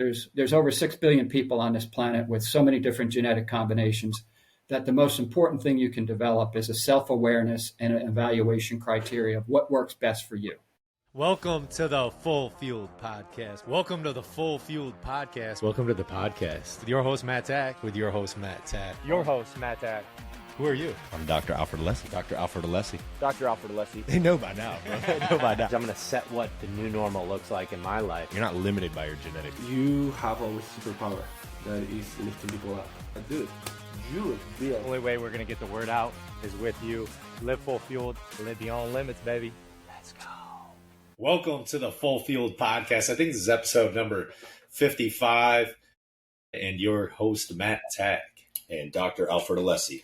There's over 6 billion people on this planet with so many different genetic combinations that the most important thing you can develop is a self-awareness and an evaluation criteria of what works best for you. Welcome to the Full Fueled Podcast. Welcome to the Full Fueled Podcast. Welcome to the podcast. With your host, Matt Tack. With your host, Matt Tack. Your host, Matt Tack. Who are you? I'm Dr. Alfred Alessi. Dr. Alfred Alessi. Dr. Alfred Alessi. They know by now, bro. They know by now. I'm going to set what the new normal looks like in my life. You're not limited by your genetics. You have a superpower that is lifting people up. Dude, you look The only way we're going to get the word out is with you. Live full fueled. Live beyond limits, baby. Let's go. Welcome to the Full Fueled Podcast. I think this is episode number 55. And your host, Matt Tack. And Dr. Alfred Alessi.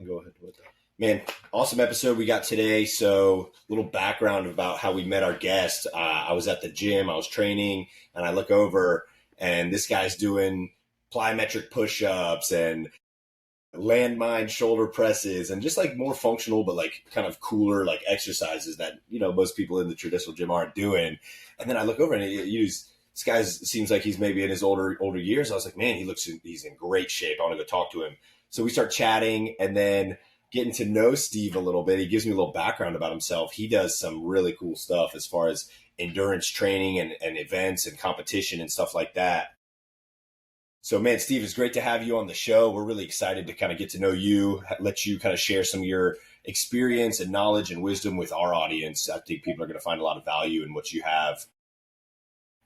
Go ahead with that. Man, awesome episode we got today. So, a little background about how we met our guest. I was at the gym, I was training, and I look over, and this guy's doing plyometric push-ups and landmine shoulder presses and just like more functional, but like kind of cooler, like exercises that, you know, most people in the traditional gym aren't doing. And then I look over and this guy seems like he's maybe in his older years. I was like, man, he's in great shape. I want to go talk to him. So we start chatting and then getting to know Steve a little bit. He gives me a little background about himself. He does some really cool stuff as far as endurance training and events and competition and stuff like that. So, man, Steve, it's great to have you on the show. We're really excited to kind of get to know you, let you kind of share some of your experience and knowledge and wisdom with our audience. I think people are going to find a lot of value in what you have.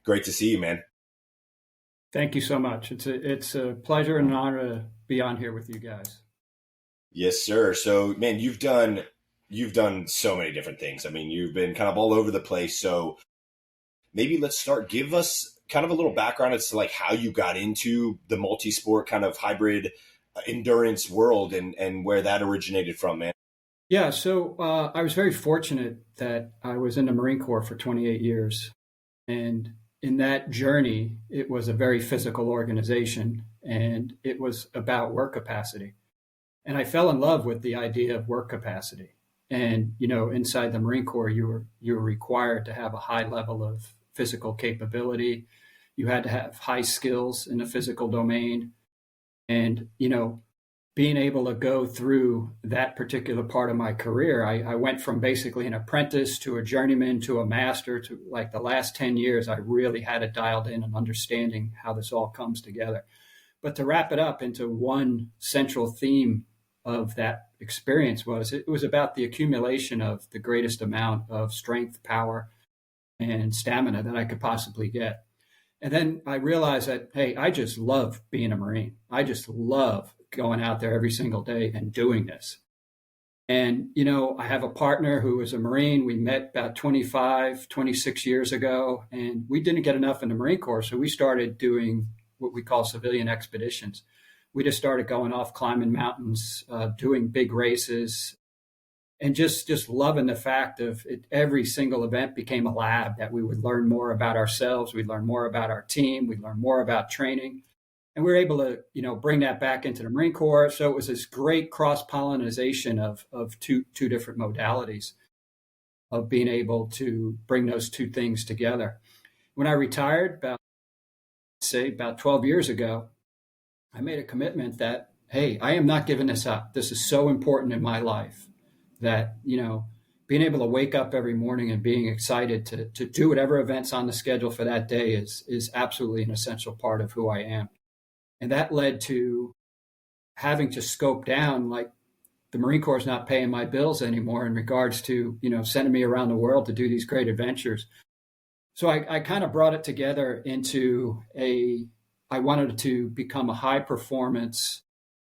Great to see you, man. Thank you so much. It's a pleasure and an honor to be on here with you guys. Yes, sir. So, man, you've done so many different things. I mean, you've been kind of all over the place. So maybe let's start. Give us kind of a little background as to like how you got into the multi-sport kind of hybrid endurance world and where that originated from, man. Yeah. So I was very fortunate that I was in the Marine Corps for 28 years. And in that journey, it was a very physical organization and it was about work capacity. And I fell in love with the idea of work capacity. And, you know, inside the Marine Corps, you were required to have a high level of physical capability. You had to have high skills in the physical domain. And, you know, being able to go through that particular part of my career, I went from basically an apprentice to a journeyman to a master to like the last 10 years, I really had it dialed in and understanding how this all comes together. But to wrap it up into one central theme of that experience it was about the accumulation of the greatest amount of strength, power, and stamina that I could possibly get. And then I realized that, hey, I just love being a Marine. I just love going out there every single day and doing this. And, you know, I have a partner who is a Marine. We met about 26 years ago, and we didn't get enough in the Marine Corps. So we started doing what we call civilian expeditions. We just started going off climbing mountains, doing big races, and just loving the fact of it. Every single event became a lab that we would learn more about ourselves. We'd learn more about our team. We'd learn more about training. And we were able to, you know, bring that back into the Marine Corps. So it was this great cross-pollination of two different modalities of being able to bring those two things together. When I retired about 12 years ago, I made a commitment that, hey, I am not giving this up. This is so important in my life that, you know, being able to wake up every morning and being excited to do whatever events on the schedule for that day is absolutely an essential part of who I am. And that led to having to scope down, like the Marine Corps is not paying my bills anymore in regards to, you know, sending me around the world to do these great adventures. So I kind of brought it together into I wanted to become a high performance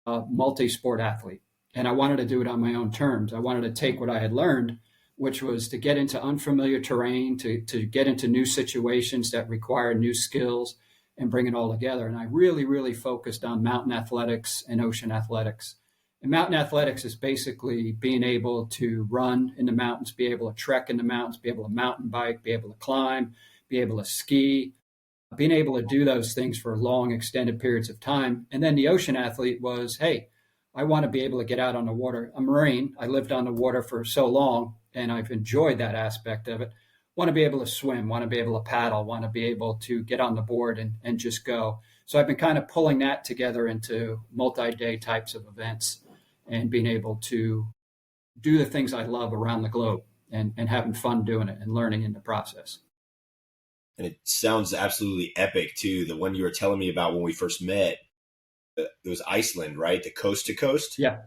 multi-sport athlete. And I wanted to do it on my own terms. I wanted to take what I had learned, which was to get into unfamiliar terrain, to get into new situations that require new skills and bring it all together. And I really, really focused on mountain athletics and ocean athletics. And mountain athletics is basically being able to run in the mountains, be able to trek in the mountains, be able to mountain bike, be able to climb, be able to ski, being able to do those things for long, extended periods of time. And then the ocean athlete was, hey, I want to be able to get out on the water. I'm a Marine. I lived on the water for so long, and I've enjoyed that aspect of it. want to be able to swim, want to be able to paddle, want to be able to get on the board and just go. So I've been kind of pulling that together into multi-day types of events and being able to do the things I love around the globe and having fun doing it and learning in the process. And it sounds absolutely epic too. The one you were telling me about when we first met, it was Iceland, right? The coast to coast. Yeah.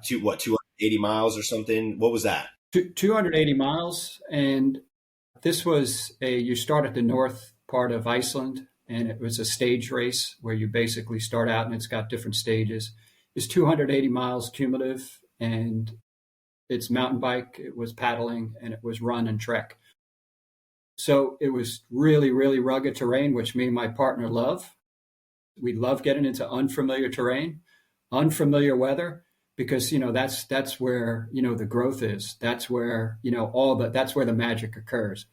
280 miles or something. What was that? 280 miles. And this was you start at the north part of Iceland, and it was a stage race where you basically start out and it's got different stages. It's 280 miles cumulative, and it's mountain bike, it was paddling, and it was run and trek. So it was really, really rugged terrain, which me and my partner love. We love getting into unfamiliar terrain, unfamiliar weather, because, that's where, the growth is. That's where, that's where the magic occurs.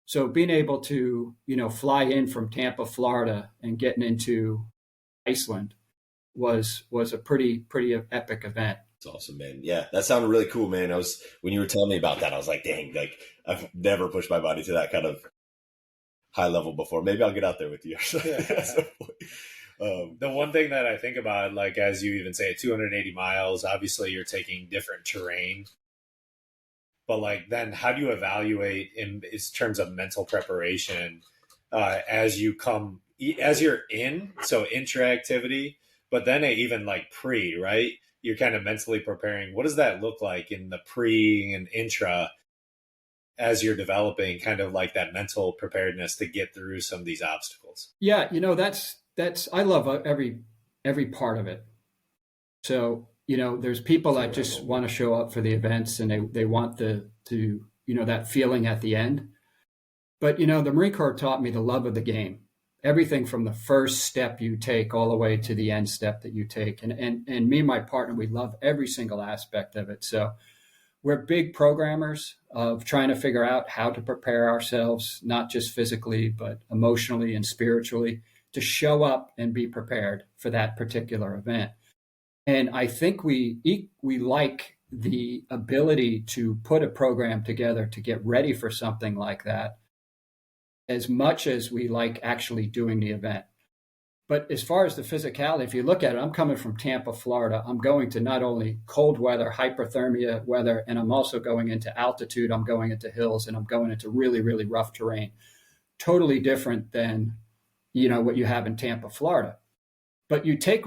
So being able to, fly in from Tampa, Florida and getting into Iceland was a pretty epic event. That's awesome, man. Yeah, that sounded really cool, man. When you were telling me about that, I was like, dang, like I've never pushed my body to that kind of high level before. Maybe I'll get out there with you. The one thing that I think about, like, as you even say, 280 miles, obviously you're taking different terrain, but like, then how do you evaluate in terms of mental preparation as you're in, so intra-activity, but then even like pre, right? You're kind of mentally preparing. What does that look like in the pre and intra as you're developing kind of like that mental preparedness to get through some of these obstacles? Yeah, that's I love every part of it. So, there's people that just want to show up for the events and they want that feeling at the end. But, the Marine Corps taught me the love of the game. Everything from the first step you take all the way to the end step that you take. And me and my partner, we love every single aspect of it. So we're big programmers of trying to figure out how to prepare ourselves, not just physically, but emotionally and spiritually, to show up and be prepared for that particular event. And I think we like the ability to put a program together to get ready for something like that, as much as we like actually doing the event. But as far as the physicality, if you look at it, I'm coming from Tampa, Florida. I'm going to not only cold weather, hyperthermia weather, and I'm also going into altitude. I'm going into hills, and I'm going into really, really rough terrain. Totally different than, what you have in Tampa, Florida. But you take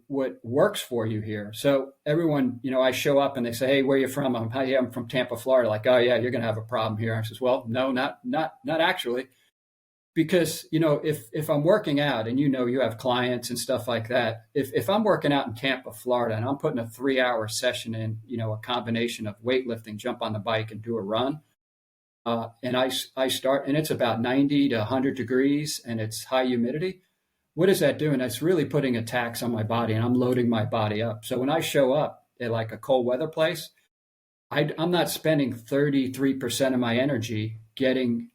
what works for you here. So everyone, I show up and they say, "Hey, where are you from?" I'm from Tampa, Florida. Like, "Oh yeah, you're going to have a problem here." I says, "Well, no, not actually." Because, if I'm working out and, you have clients and stuff like that, if I'm working out in Tampa, Florida, and I'm putting a 3-hour session in, a combination of weightlifting, jump on the bike and do a run, and I start, and it's about 90 to 100 degrees and it's high humidity, what is that doing? That's really putting a tax on my body, and I'm loading my body up. So when I show up at like a cold weather place, I'm not spending 33% of my energy getting,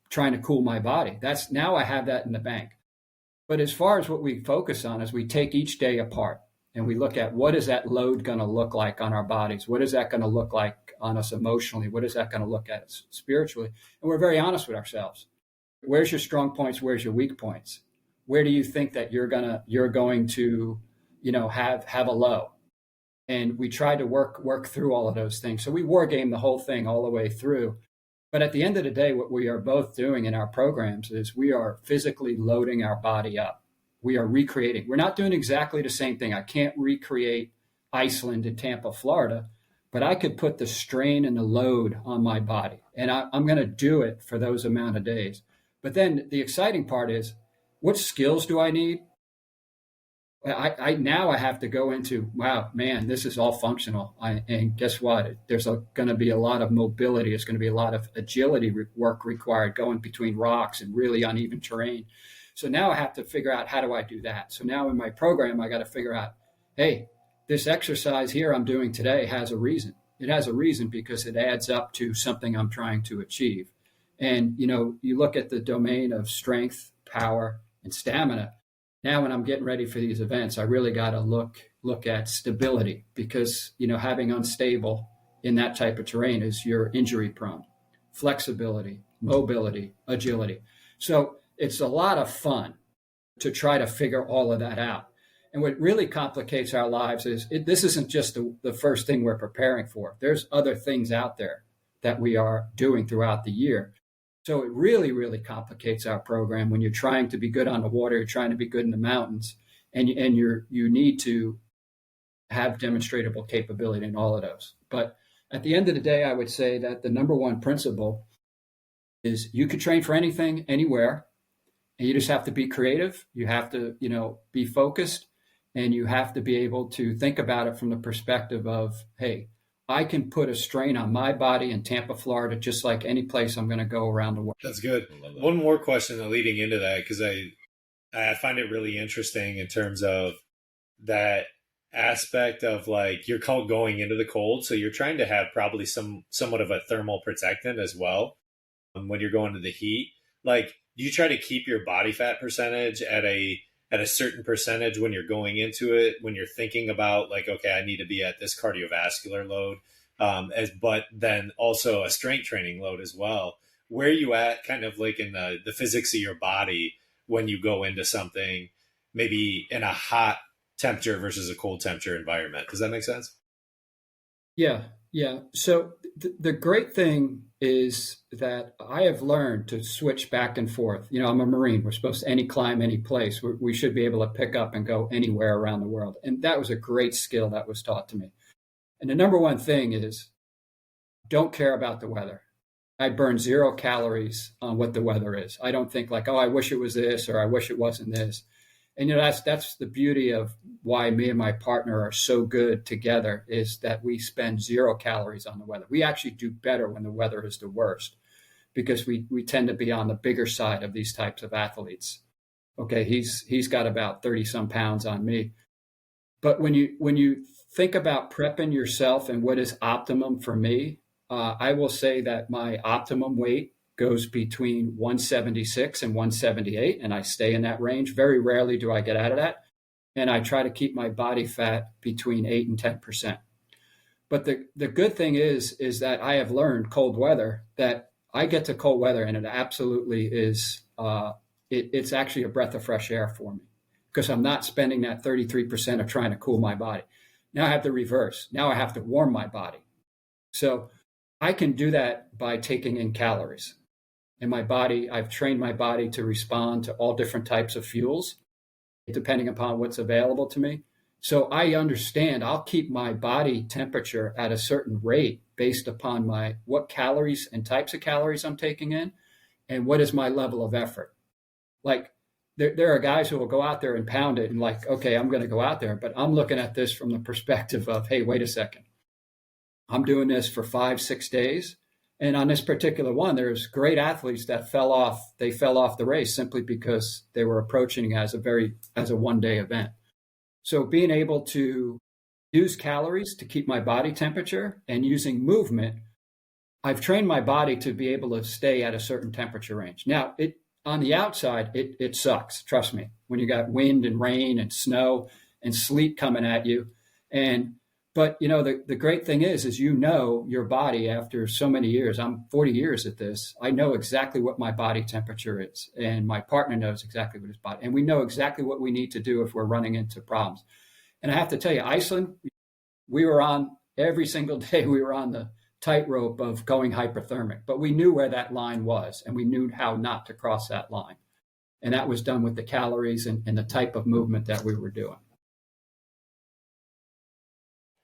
trying to cool my body. Now I have that in the bank. But as far as what we focus on is we take each day apart and we look at what is that load going to look like on our bodies? What is that going to look like on us emotionally? What is that going to look at us spiritually? And we're very honest with ourselves. Where's your strong points? Where's your weak points? Where do you think that you're going to, have a low? And we try to work through all of those things. So we war game the whole thing all the way through. But at the end of the day, what we are both doing in our programs is we are physically loading our body up. We are recreating. We're not doing exactly the same thing. I can't recreate Iceland and Tampa, Florida, but I could put the strain and the load on my body. And I'm going to do it for those amount of days. But then the exciting part is, what skills do I need? I have to go into, wow, man, this is all functional. And guess what? There's going to be a lot of mobility. There's going to be a lot of agility work required going between rocks and really uneven terrain. So now I have to figure out, how do I do that? So now in my program, I got to figure out, hey, this exercise here I'm doing today has a reason. It has a reason because it adds up to something I'm trying to achieve. And, you look at the domain of strength, power, and stamina. Now, when I'm getting ready for these events, I really got to look at stability because, having unstable in that type of terrain is you're injury prone. flexibility, mobility, agility. So it's a lot of fun to try to figure all of that out. And what really complicates our lives is this isn't just the first thing we're preparing for. There's other things out there that we are doing throughout the year. So it really, really complicates our program when you're trying to be good on the water, you're trying to be good in the mountains, and you need to have demonstratable capability in all of those. But at the end of the day, I would say that the number one principle is you could train for anything, anywhere, and you just have to be creative. You have to, be focused, and you have to be able to think about it from the perspective of, hey, I can put a strain on my body in Tampa, Florida, just like any place I'm going to go around the world. That's good. One more question leading into that, because I find it really interesting in terms of that aspect of like you're going into the cold. So you're trying to have probably somewhat of a thermal protectant as well when you're going to the heat. Like, do you try to keep your body fat percentage at a certain percentage when you're going into it, when you're thinking about like, okay, I need to be at this cardiovascular load, but then also a strength training load as well? Where are you at kind of like in the physics of your body when you go into something, maybe in a hot temperature versus a cold temperature environment? Does that make sense? Yeah. So the great thing is that I have learned to switch back and forth. I'm a Marine. We're supposed to climb any place. We should be able to pick up and go anywhere around the world. And that was a great skill that was taught to me. And the number one thing is don't care about the weather. I burn 0 calories on what the weather is. I don't think like, oh, I wish it was this or I wish it wasn't this. And that's the beauty of why me and my partner are so good together, is that we spend 0 calories on the weather. We actually do better when the weather is the worst, because we tend to be on the bigger side of these types of athletes. Okay, he's got about 30 some pounds on me. But when you think about prepping yourself and what is optimum for me, I will say that my optimum weight goes between 176 and 178, and I stay in that range. Very rarely do I get out of that. And I try to keep my body fat between 8 and 10%. But the good thing is that I have learned cold weather, that I get to cold weather and it absolutely is, it's actually a breath of fresh air for me, because I'm not spending that 33% of trying to cool my body. Now I have the reverse. Now I have to warm my body. So I can do that by taking in calories. And my body, I've trained my body to respond to all different types of fuels, depending upon what's available to me. So I understand I'll keep my body temperature at a certain rate based upon what calories and types of calories I'm taking in, and what is my level of effort. Like there are guys who will go out there and pound it and like, okay, I'm going to go out there, but I'm looking at this from the perspective of, hey, wait a second. I'm doing this for 5-6 days. And on this particular one, there's great athletes that fell off the race simply because they were approaching it as a one-day event. So being able to use calories to keep my body temperature and using movement, I've trained my body to be able to stay at a certain temperature range. Now, on the outside, it sucks. Trust me. When you got wind and rain and snow and sleet coming at you, But the great thing is your body after so many years. I'm 40 years at this. I know exactly what my body temperature is, and my partner knows exactly what his body, and we know exactly what we need to do if we're running into problems. And I have to tell you, Iceland, we were on every single day. We were on the tightrope of going hyperthermic, but we knew where that line was, and we knew how not to cross that line. And that was done with the calories and the type of movement that we were doing.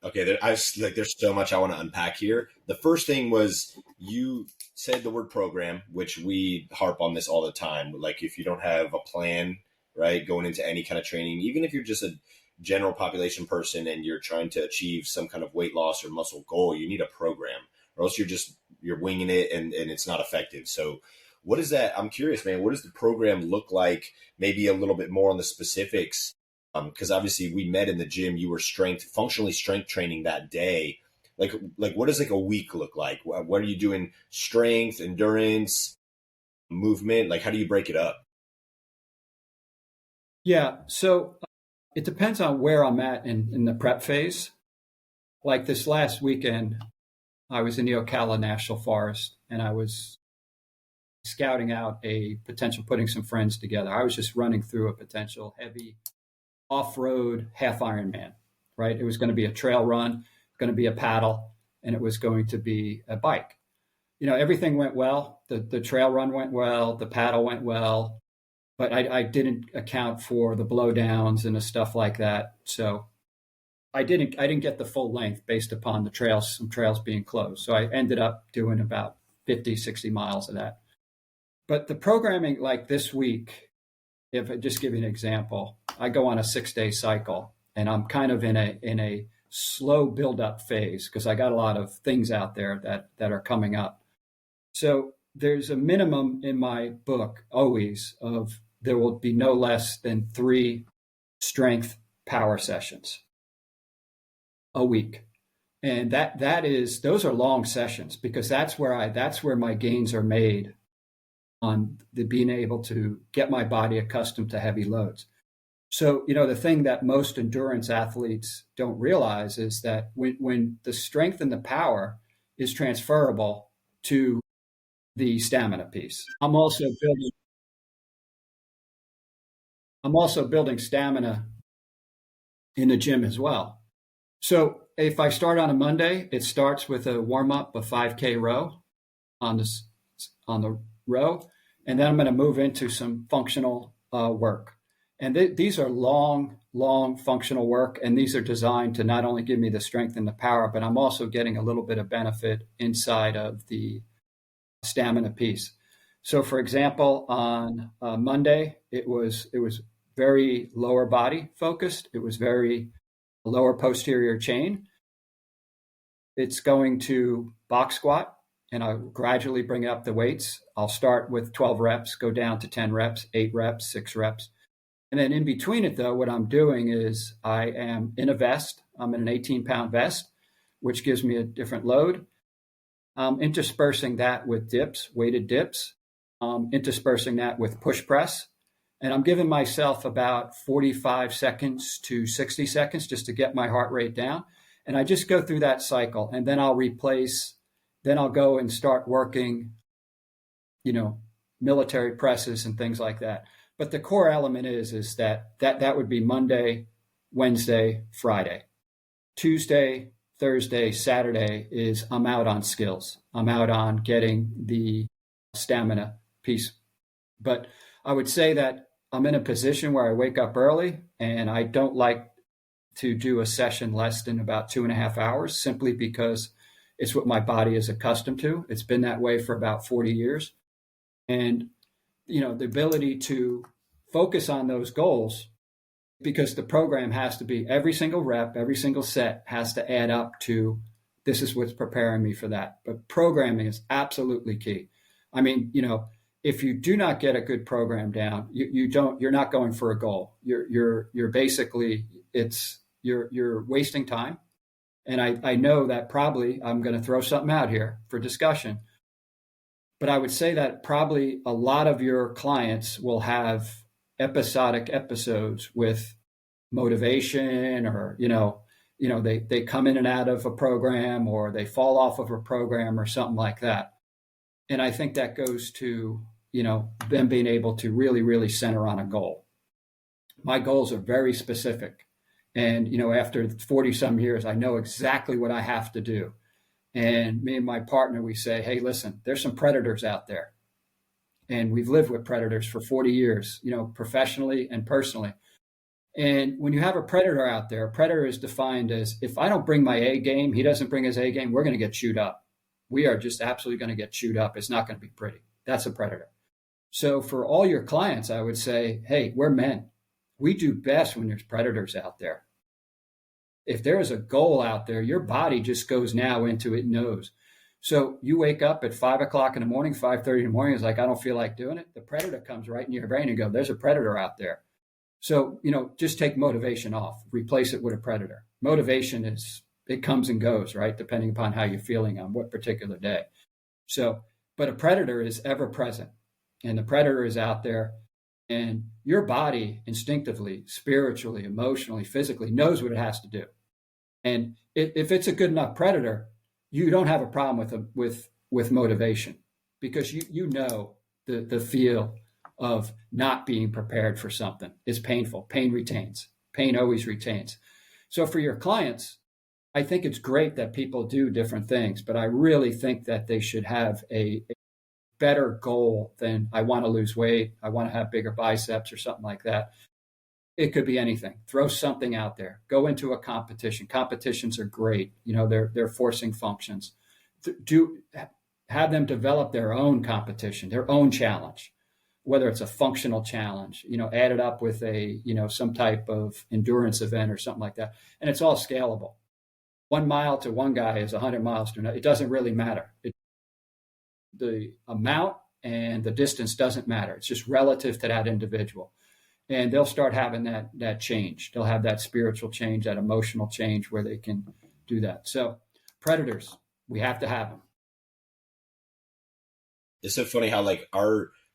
Okay, there's so much I want to unpack here. The first thing was you said the word program, which we harp on this all the time. Like if you don't have a plan, right, going into any kind of training, even if you're just a general population person and you're trying to achieve some kind of weight loss or muscle goal, you need a program, or else you're winging it and it's not effective. So what is that? I'm curious, man. What does the program look like? Maybe a little bit more on the specifics. Because obviously we met in the gym. You were functionally strength training that day. Like what does like a week look like? What are you doing? Strength, endurance, movement? Like how do you break it up? Yeah, so it depends on where I'm at in the prep phase. Like this last weekend, I was in the Ocala National Forest, and I was scouting out a potential, putting some friends together. I was just running through a potential heavy off-road half Ironman, right? It was going to be a trail run, going to be a paddle, and it was going to be a bike. Everything went well. The trail run went well. The paddle went well, but I didn't account for the blowdowns and the stuff like that. So I didn't get the full length based upon some trails being closed. So I ended up doing about 50, 60 miles of that. But the programming, like this week, if I just give you an example, I go on a 6-day cycle, and I'm kind of in a slow build-up phase because I got a lot of things out there that are coming up. So there's a minimum in my book always of there will be no less than 3 strength power sessions a week. And those are long sessions because that's where my gains are made on the being able to get my body accustomed to heavy loads. So, the thing that most endurance athletes don't realize is that when the strength and the power is transferable to the stamina piece. I'm also building stamina in the gym as well. So if I start on a Monday, it starts with a warm-up, a 5K row on the row, and then I'm going to move into some functional work. And these are long functional work, and these are designed to not only give me the strength and the power, but I'm also getting a little bit of benefit inside of the stamina piece. So, for example, on Monday, it was very lower body focused. It was very lower posterior chain. It's going to box squat, and I'll gradually bring up the weights. I'll start with 12 reps, go down to 10 reps, 8 reps, 6 reps. And then in between it, though, what I'm doing is I am in a vest. I'm in an 18-pound vest, which gives me a different load. Interspersing that with dips, weighted dips, interspersing that with push press. And I'm giving myself about 45 seconds to 60 seconds just to get my heart rate down. And I just go through that cycle, and then I'll go and start working, military presses and things like that. But the core element is that would be Monday, Wednesday, Friday. Tuesday, Thursday, Saturday is I'm out on skills. I'm out on getting the stamina piece. But I would say that I'm in a position where I wake up early, and I don't like to do a session less than about 2.5 hours, simply because it's what my body is accustomed to. It's been that way for about 40 years. And, the ability to focus on those goals, because the program has to be every single rep, every single set has to add up to this is what's preparing me for that. But programming is absolutely key. I mean, if you do not get a good program down, you're not going for a goal. You're basically, you're wasting time. And I know that probably I'm going to throw something out here for discussion, but I would say that probably a lot of your clients will have episodic episodes with motivation, or, they come in and out of a program, or they fall off of a program or something like that. And I think that goes to, them being able to really, really center on a goal. My goals are very specific. And, after 40 some years, I know exactly what I have to do. And me and my partner, we say, hey, listen, there's some predators out there. And we've lived with predators for 40 years, professionally and personally. And when you have a predator out there, a predator is defined as, if I don't bring my A game, he doesn't bring his A game, we're going to get chewed up. We are just absolutely going to get chewed up. It's not going to be pretty. That's a predator. So for all your clients, I would say, hey, we're men. We do best when there's predators out there. If there is a goal out there, your body just goes now into it knows. So you wake up at 5 o'clock in the morning, 5:30 in the morning, it's like, I don't feel like doing it. The predator comes right in your brain and go, there's a predator out there. So, just take motivation off, replace it with a predator. Motivation it comes and goes, right? Depending upon how you're feeling on what particular day. So, but a predator is ever present, and the predator is out there, and your body instinctively, spiritually, emotionally, physically knows what it has to do. And if it's a good enough predator, you don't have a problem with motivation, because you know the feel of not being prepared for something is painful. Pain retains. Pain always retains. So for your clients, I think it's great that people do different things, but I really think that they should have a better goal than I want to lose weight, I want to have bigger biceps or something like that. It could be anything. Throw something out there. Go into a competition. Competitions are great. They're forcing functions. Have them develop their own competition, their own challenge, whether it's a functional challenge, add it up with some type of endurance event or something like that. And it's all scalable. 1 mile to one guy is 100 miles to another. It doesn't really matter. The amount and the distance doesn't matter. It's just relative to that individual. And they'll start having that change. They'll have that spiritual change, that emotional change where they can do that. So predators, we have to have them. It's so funny how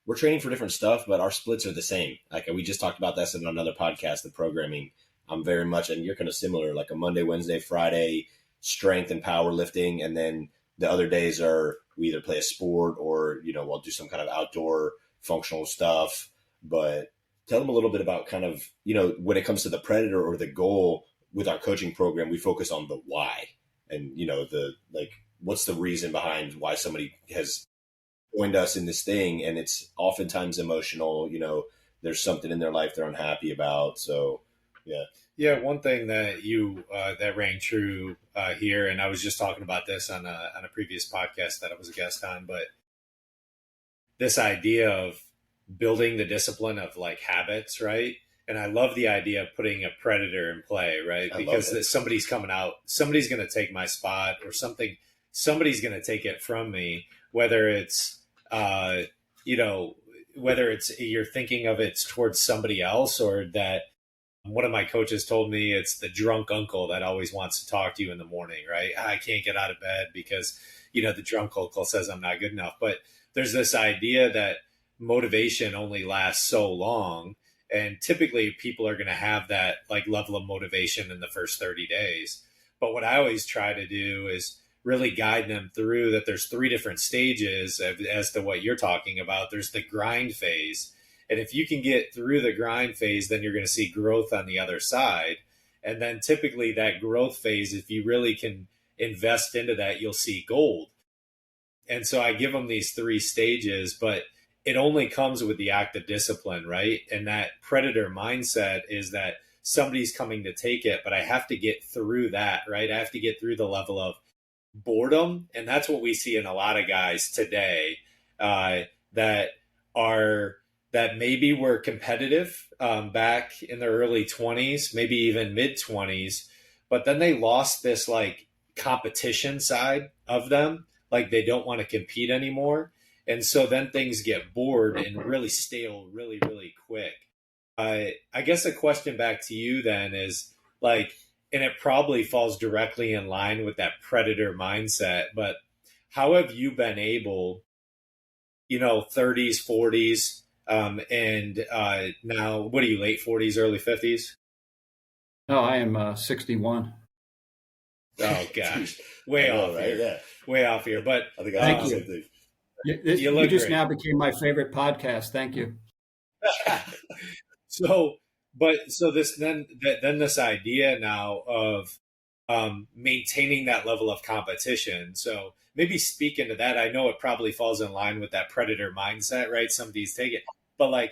we're training for different stuff, but our splits are the same. Like we just talked about this in another podcast, the programming. I'm very much, and you're kind of similar, like a Monday, Wednesday, Friday, strength and powerlifting. And then the other days are we either play a sport or, we'll do some kind of outdoor functional stuff. But tell them a little bit about kind of, when it comes to the predator or the goal with our coaching program, we focus on the why and, what's the reason behind why somebody has joined us in this thing. And it's oftentimes emotional, there's something in their life they're unhappy about. So, yeah. Yeah. One thing that that rang true here, and I was just talking about this on a previous podcast that I was a guest on, but this idea of building the discipline of habits, right? And I love the idea of putting a predator in play, right? Because somebody's coming out, somebody's going to take my spot or something, somebody's going to take it from me, whether it's, whether it's you're thinking of it's towards somebody else, or that one of my coaches told me it's the drunk uncle that always wants to talk to you in the morning, right? I can't get out of bed because, the drunk uncle says I'm not good enough. But there's this idea that motivation only lasts so long. And typically people are going to have that level of motivation in the first 30 days. But what I always try to do is really guide them through that there's 3 different stages as to what you're talking about. There's the grind phase. And if you can get through the grind phase, then you're going to see growth on the other side. And then typically that growth phase, if you really can invest into that, you'll see gold. And so I give them these 3 stages, but it only comes with the act of discipline, right? And that predator mindset is that somebody's coming to take it, but I have to get through that, right? I have to get through the level of boredom. And that's what we see in a lot of guys today that maybe were competitive back in their early 20s, maybe even mid 20s, but then they lost this competition side of them. They don't want to compete anymore. And so then things get bored and really stale really, really quick. I guess a question back to you then is and it probably falls directly in line with that predator mindset, but how have you been able, 30s, 40s, and now, what are you, late 40s, early 50s? No, I am 61. Oh, gosh. Way off right? here. Yeah. Way off here. But I think I the same thing. You just now became my favorite podcast. Thank you. So this idea now of maintaining that level of competition. So maybe speak into that. I know it probably falls in line with that predator mindset, right? Some of these take it, but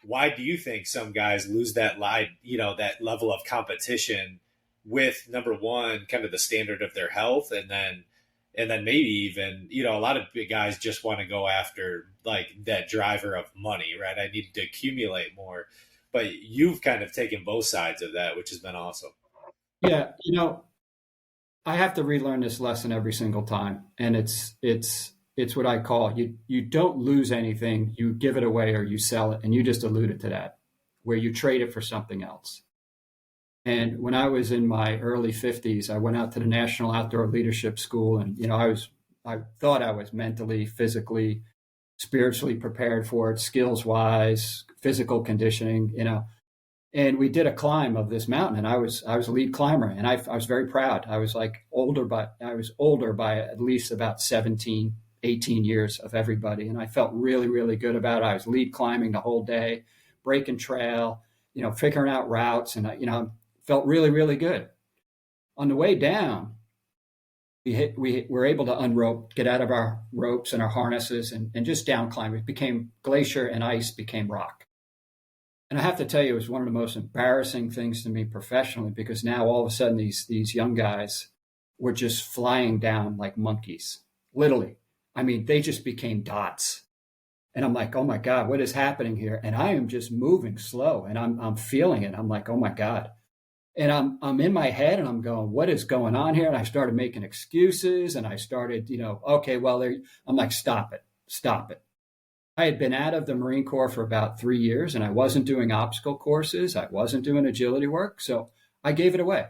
why do you think some guys lose that that level of competition with, number one, kind of the standard of their health, and then maybe even, a lot of big guys just want to go after that driver of money, right? I need to accumulate more. But you've kind of taken both sides of that, which has been awesome. Yeah. I have to relearn this lesson every single time. And it's what I call, you don't lose anything, you give it away or you sell it. And you just alluded to that, where you trade it for something else. And when I was in my early 50s, I went out to the National Outdoor Leadership School, and I thought I was mentally, physically, spiritually prepared for it, skills wise, physical conditioning, And we did a climb of this mountain, and I was a lead climber, and I was very proud. I was older by at least about 17, 18 years of everybody, and I felt really, really good about it. I was lead climbing the whole day, breaking trail, figuring out routes, and I felt really, really good. On the way down, we were able to unrope, get out of our ropes and our harnesses, and just down climb. It became glacier, and ice became rock. And I have to tell you, it was one of the most embarrassing things to me professionally, because now all of a sudden these young guys were just flying down like monkeys, literally. I mean, they just became dots. And I'm like, oh my God, what is happening here? And I am just moving slow, and I'm feeling it. I'm like, oh my God. And I'm in my head, and I'm going, what is going on here? And I started making excuses, and I started, okay, well, I'm like, stop it. I had been out of the Marine Corps for about 3 years, and I wasn't doing obstacle courses. I wasn't doing agility work. So I gave it away.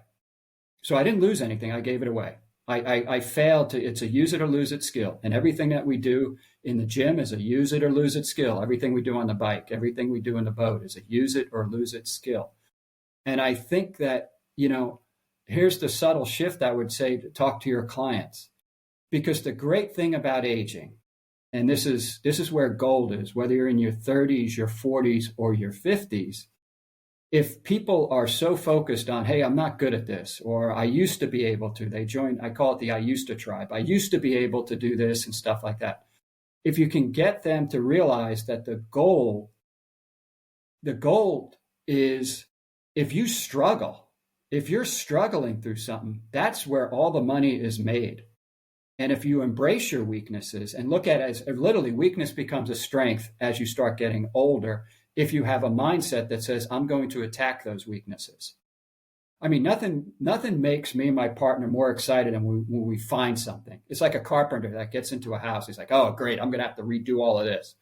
So I didn't lose anything. I gave it away. I failed it's a use it or lose it skill. And everything that we do in the gym is a use it or lose it skill. Everything we do on the bike, everything we do in the boat is a use it or lose it skill. And I think that, here's the subtle shift I would say to talk to your clients. Because the great thing about aging, and this is where gold is, whether you're in your 30s, your 40s, or your 50s, if people are so focused on, hey, I'm not good at this, or I used to be able to, they join, I call it the I used to tribe. I used to be able to do this and stuff like that. If you can get them to realize that the goal is, if you're struggling through something, that's where all the money is made. And if you embrace your weaknesses and look at it as literally, weakness becomes a strength as you start getting older, if you have a mindset that says, I'm going to attack those weaknesses. I mean, nothing makes me and my partner more excited than when we find something. It's like a carpenter that gets into a house. He's like, oh, great, I'm going to have to redo all of this,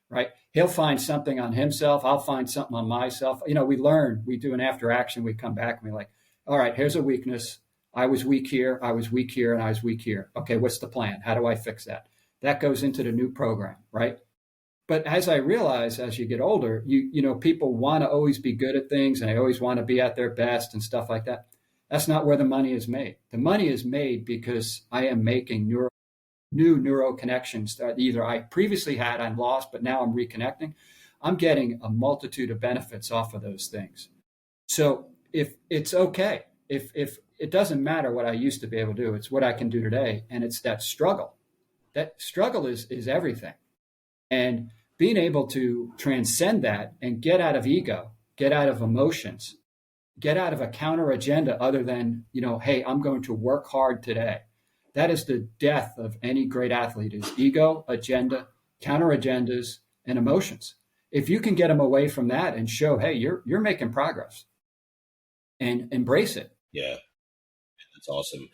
right? He'll find something on himself. I'll find something on myself. We learn. We do an after action. We come back and we're like, all right, here's a weakness. I was weak here, and I was weak here. Okay, what's the plan? How do I fix that? That goes into the new program, right? But as I realize, as you get older, people want to always be good at things, and they always want to be at their best and stuff like that. That's not where the money is made. The money is made because I am making new neural connections that either I previously had and lost, but now I'm reconnecting. I'm getting a multitude of benefits off of those things. So if it's okay, if it doesn't matter what I used to be able to do, it's what I can do today. And it's that struggle. That struggle is everything. And being able to transcend that and get out of ego, get out of emotions, get out of a counter agenda other than, hey, I'm going to work hard today. That is the death of any great athlete, is ego, agenda, counter agendas, and emotions. If you can get them away from that and show, hey, you're making progress, and embrace it. Yeah. That's awesome.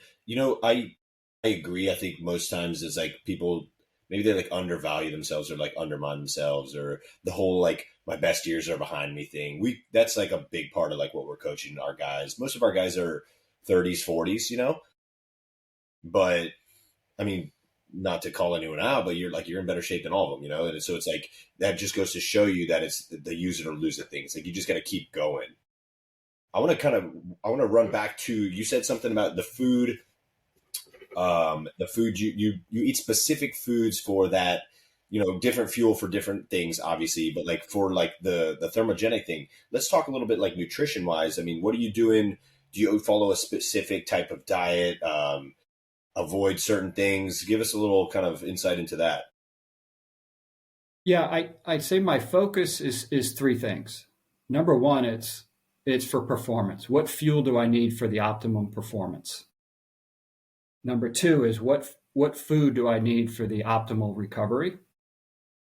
I agree. I think most times it's like people, maybe they like undervalue themselves or like undermine themselves, or the whole like my best years are behind me thing. That's like a big part of like what we're coaching our guys. Most of our guys are 30s, 40s, but I mean, not to call anyone out, but you're in better shape than all of them, And so it's like, that just goes to show you that it's the use it or lose it thing. It's like, you just got to keep going. I want to run back to, you said something about the food. The food you eat specific foods for that, different fuel for different things, obviously, but like for like the thermogenic thing, let's talk a little bit like nutrition wise. I mean, what are you doing? Do you follow a specific type of diet? Avoid certain things? Give us a little kind of insight into that. Yeah, I'd say my focus is three things. Number one, it's for performance. What fuel do I need for the optimum performance? Number two is what food do I need for the optimal recovery?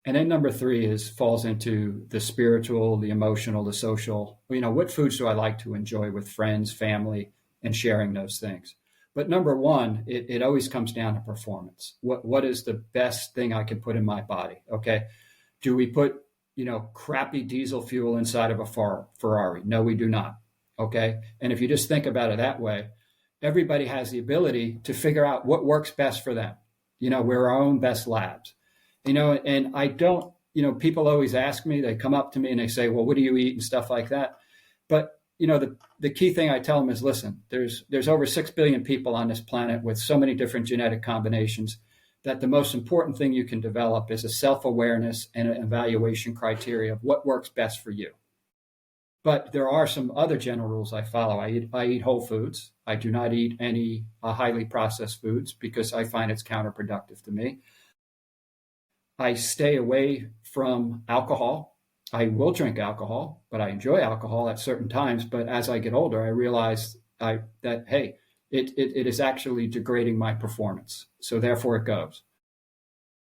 And then number three falls into the spiritual, the emotional, the social. What foods do I like to enjoy with friends, family, and sharing those things? But number one, it always comes down to performance. What is the best thing I can put in my body? Okay. Do we put, crappy diesel fuel inside of a Ferrari? No, we do not. Okay. And if you just think about it that way, everybody has the ability to figure out what works best for them. We're our own best labs, and I don't, people always ask me, they come up to me and they say, well, what do you eat and stuff like that? But, the key thing I tell them is, listen, there's over 6 billion people on this planet with so many different genetic combinations that the most important thing you can develop is a self-awareness and an evaluation criteria of what works best for you. But there are some other general rules I follow. I eat whole foods. I do not eat any highly processed foods because I find it's counterproductive to me. I stay away from alcohol. I will drink alcohol, but I enjoy alcohol at certain times. But as I get older, I realize that, hey, it is actually degrading my performance. So therefore it goes.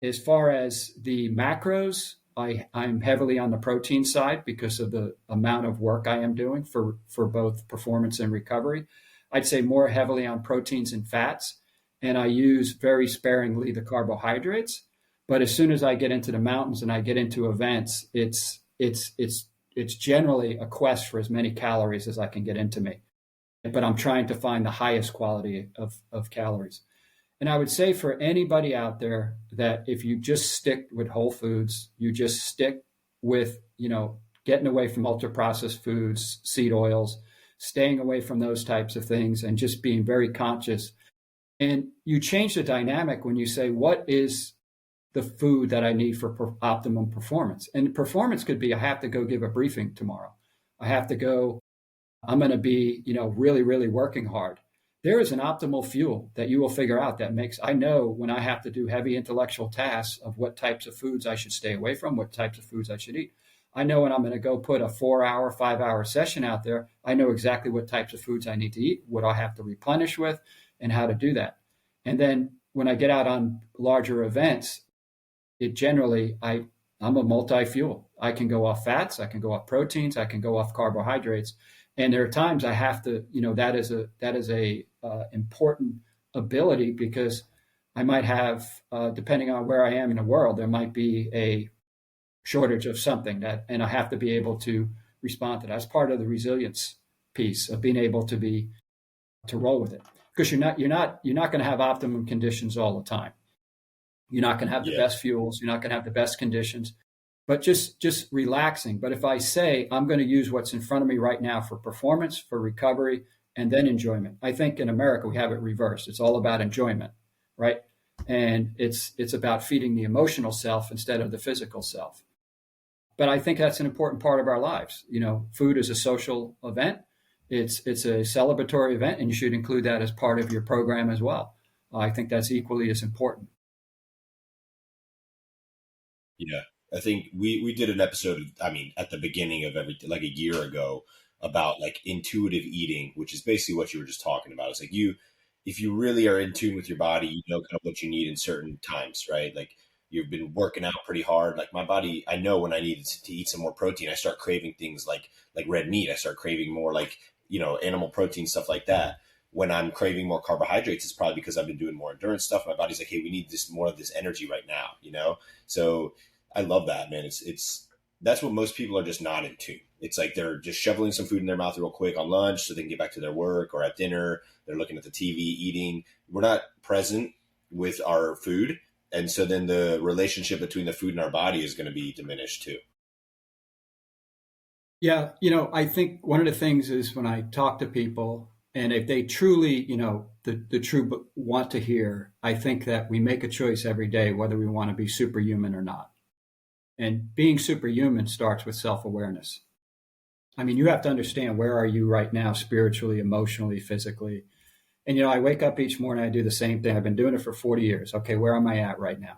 As far as the macros, I'm heavily on the protein side because of the amount of work I am doing for both performance and recovery. I'd say more heavily on proteins and fats, and I use very sparingly the carbohydrates. But as soon as I get into the mountains and I get into events, it's generally a quest for as many calories as I can get into me. But I'm trying to find the highest quality of calories. And I would say for anybody out there that if you just stick with whole foods, you just stick with, getting away from ultra processed foods, seed oils, staying away from those types of things and just being very conscious. And you change the dynamic when you say, what is the food that I need for optimum performance? And performance could be, I have to go give a briefing tomorrow. I have to go, I'm going to be, really, really working hard. There is an optimal fuel that you will figure out that makes, I know when I have to do heavy intellectual tasks of what types of foods I should stay away from, what types of foods I should eat. I know when I'm going to go put a 4-hour, 5-hour session out there, I know exactly what types of foods I need to eat, what I have to replenish with, and how to do that. And then when I get out on larger events, it generally, I'm a multi-fuel. I can go off fats, I can go off proteins, I can go off carbohydrates. And there are times I have to, that is a important ability because I might have, depending on where I am in the world, there might be a shortage of something and I have to be able to respond to that. That's part of the resilience piece of being able to roll with it, because you're not going to have optimum conditions all the time. You're not going to have the best fuels. You're not going to have the best conditions, but just relaxing. But if I say I'm going to use what's in front of me right now for performance, for recovery, and then enjoyment. I think in America we have it reversed. It's all about enjoyment, right? And it's about feeding the emotional self instead of the physical self. But I think that's an important part of our lives. Food is a social event. It's a celebratory event, and you should include that as part of your program as well. I think that's equally as important. Yeah, I think we did an episode, at the beginning of everything, like a year ago, about like intuitive eating, which is basically what you were just talking about. It's like if you really are in tune with your body, you know kind of what you need in certain times, right? Like you've been working out pretty hard. Like my body, I know when I need to eat some more protein, I start craving things like red meat. I start craving more like, animal protein, stuff like that. When I'm craving more carbohydrates, it's probably because I've been doing more endurance stuff. My body's like, hey, we need more of this energy right now, So I love that, man. That's what most people are just not in tune. It's like they're just shoveling some food in their mouth real quick on lunch so they can get back to their work, or at dinner, they're looking at the TV, eating. We're not present with our food. And so then the relationship between the food and our body is going to be diminished too. Yeah. I think one of the things is when I talk to people, and if they truly, the true want to hear, I think that we make a choice every day, whether we want to be superhuman or not. And being superhuman starts with self-awareness. You have to understand, where are you right now, spiritually, emotionally, physically? And, I wake up each morning, I do the same thing. I've been doing it for 40 years. Okay, where am I at right now?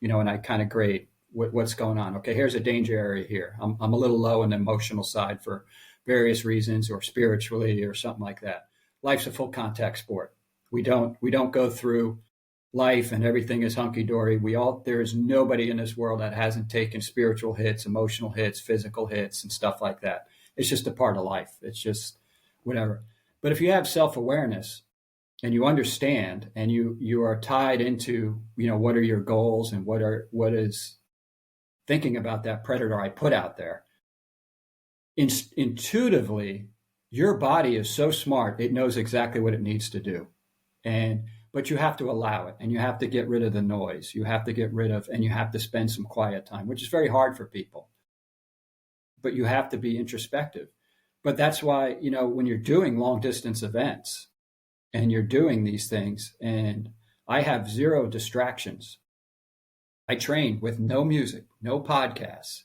And I kind of grade what's going on. Okay, here's a danger area here. I'm a little low on the emotional side for various reasons, or spiritually, or something like that. Life's a full contact sport. We don't go through life and everything is hunky-dory. There is nobody in this world that hasn't taken spiritual hits, emotional hits, physical hits, and stuff like that. It's just a part of life. It's just whatever. But if you have self-awareness and you understand, and you are tied into, what are your goals and what is thinking about that predator I put out there, intuitively, your body is so smart, it knows exactly what it needs to do. But you have to allow it, and you have to get rid of the noise. You have to get rid of, and you have to spend some quiet time, which is very hard for people. But you have to be introspective. But that's why, when you're doing long distance events and you're doing these things, and I have zero distractions. I train with no music, no podcasts.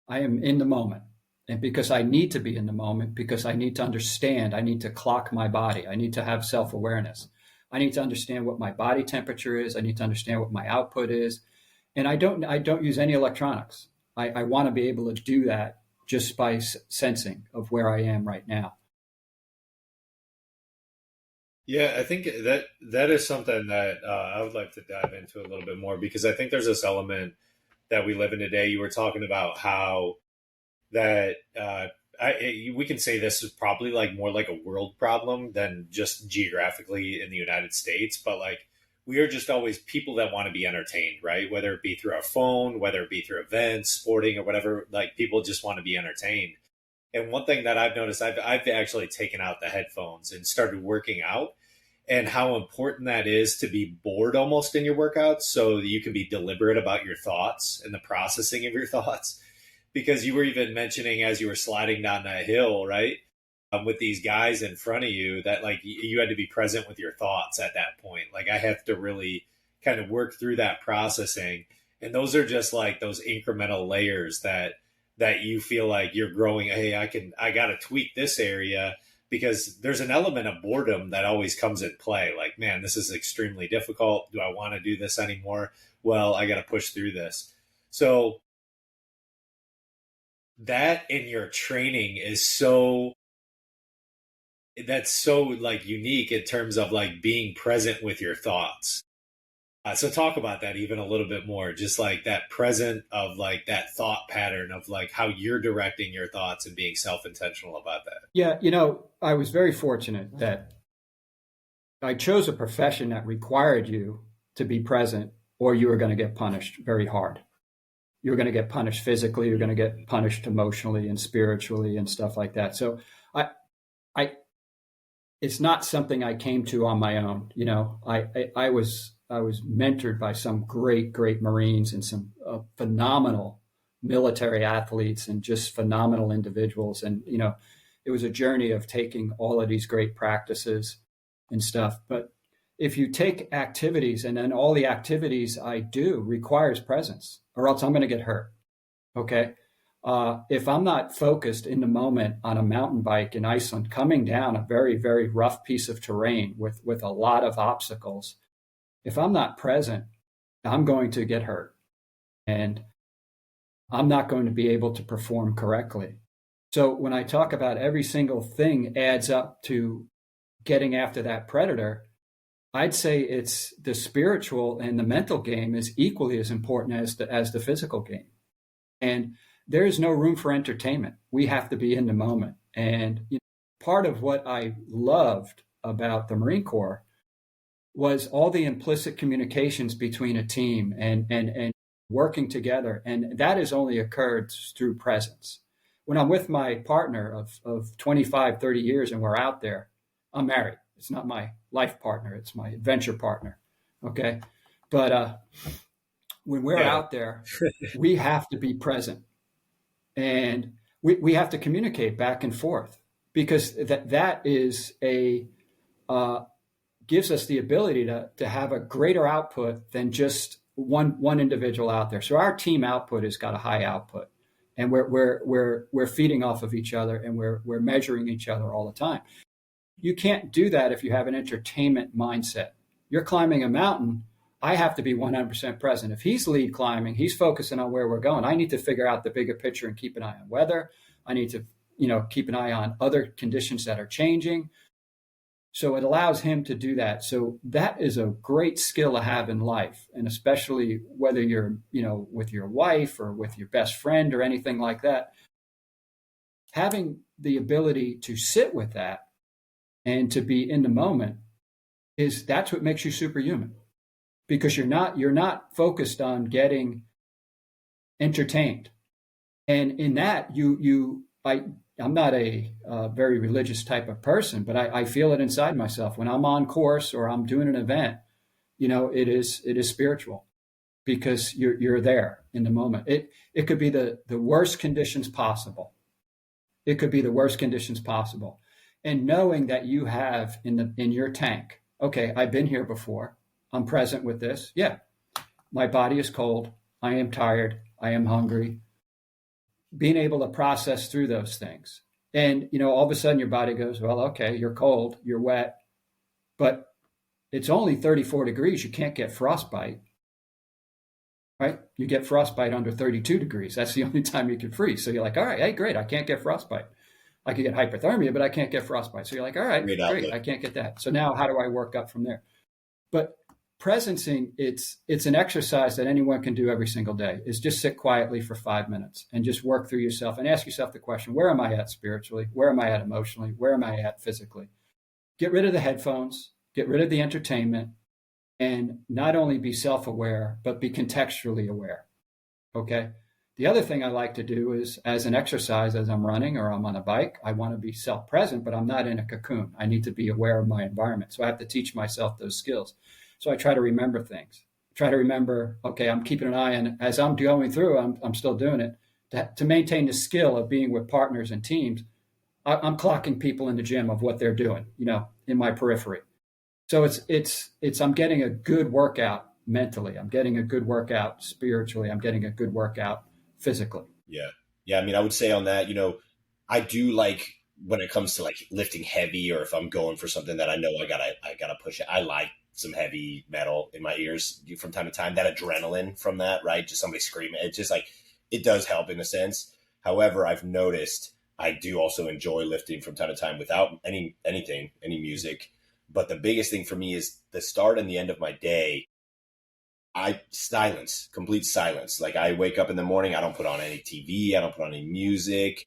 I am in the moment. And because I need to be in the moment, because I need to understand, I need to clock my body. I need to have self-awareness. I need to understand what my body temperature is. I need to understand what my output is. And I don't use any electronics. I want to be able to do that just by sensing of where I am right now. Yeah, I think that is something that I would like to dive into a little bit more, because I think there's this element that we live in today. You were talking about how that we can say this is probably like more like a world problem than just geographically in the United States, but like we are just always people that want to be entertained, right? Whether it be through our phone, whether it be through events, sporting, or whatever, like people just want to be entertained. And one thing that I've noticed, I've actually taken out the headphones and started working out, and how important that is to be bored almost in your workouts so that you can be deliberate about your thoughts and the processing of your thoughts. Because you were even mentioning as you were sliding down that hill, right? With these guys in front of you, that like you had to be present with your thoughts at that point. Like I have to really kind of work through that processing. And those are just like those incremental layers that you feel like you're growing. Hey, I got to tweak this area, because there's an element of boredom that always comes in play. Like, man, this is extremely difficult. Do I want to do this anymore? Well, I got to push through this. So that in your training is that's so like unique in terms of like being present with your thoughts. So talk about that even a little bit more, just like that present of like that thought pattern of like how you're directing your thoughts and being self-intentional about that. Yeah, I was very fortunate that I chose a profession that required you to be present, or you were going to get punished very hard. You were going to get punished physically, you're going to get punished emotionally and spiritually and stuff like that. So I it's not something I came to on my own. I was mentored by some great Marines and some phenomenal military athletes and just phenomenal individuals. And, it was a journey of taking all of these great practices and stuff. But if you take activities, and then all the activities I do requires presence, or else I'm going to get hurt. Okay. If I'm not focused in the moment on a mountain bike in Iceland, coming down a very, very rough piece of terrain with a lot of obstacles, if I'm not present, I'm going to get hurt, and I'm not going to be able to perform correctly. So when I talk about every single thing adds up to getting after that predator, I'd say it's the spiritual and the mental game is equally as important as the physical game. And there is no room for entertainment. We have to be in the moment. And part of what I loved about the Marine Corps was all the implicit communications between a team and working together. And that has only occurred through presence. When I'm with my partner of 25, 30 years and we're out there, I'm married. It's not my life partner. It's my adventure partner. Okay. But when we're out there, we have to be present. And we have to communicate back and forth, because that is gives us the ability to have a greater output than just one individual out there. So our team output has got a high output, and we're feeding off of each other, and we're measuring each other all the time. You can't do that if you have an entertainment mindset. You're climbing a mountain. I have to be 100% present. If he's lead climbing, he's focusing on where we're going. I need to figure out the bigger picture and keep an eye on weather. I need to, keep an eye on other conditions that are changing. So it allows him to do that. So that is a great skill to have in life. And especially whether you're, with your wife or with your best friend or anything like that, having the ability to sit with that and to be in the moment that's what makes you superhuman. Because you're not focused on getting entertained. And in that, I'm not a very religious type of person, but I feel it inside myself. When I'm on course or I'm doing an event, it is spiritual, because you're there in the moment. It could be the worst conditions possible. It could be the worst conditions possible. And knowing that you have in your tank, okay, I've been here before. I'm present with this. Yeah, my body is cold. I am tired. I am hungry. Being able to process through those things. And, all of a sudden your body goes, well, okay, you're cold, you're wet, but it's only 34 degrees. You can't get frostbite, right? You get frostbite under 32 degrees. That's the only time you can freeze. So you're like, all right, hey, great. I can't get frostbite. I could get hypothermia, but I can't get frostbite. So you're like, all right, great. I can't get that. So now how do I work up from there? But presencing, it's an exercise that anyone can do every single day, is just sit quietly for 5 minutes and just work through yourself and ask yourself the question, where am I at spiritually? Where am I at emotionally? Where am I at physically? Get rid of the headphones, get rid of the entertainment, and not only be self-aware, but be contextually aware. Okay. The other thing I like to do is, as an exercise, as I'm running or I'm on a bike, I want to be self-present, but I'm not in a cocoon. I need to be aware of my environment. So I have to teach myself those skills. So I try to remember things. Try to remember, okay, I'm keeping an eye on, as I'm going through, I'm still doing it. To maintain the skill of being with partners and teams, I'm clocking people in the gym of what they're doing, in my periphery. So I'm getting a good workout mentally. I'm getting a good workout spiritually. I'm getting a good workout physically. Yeah. Yeah. I mean, I would say on that, I do like when it comes to like lifting heavy, or if I'm going for something that I know I gotta push it. I like some heavy metal in my ears from time to time. That adrenaline from that, right? Just somebody screaming. It's just like, it does help in a sense. However, I've noticed I do also enjoy lifting from time to time without any music. But the biggest thing for me is the start and the end of my day. Complete silence. Like I wake up in the morning, I don't put on any TV, I don't put on any music.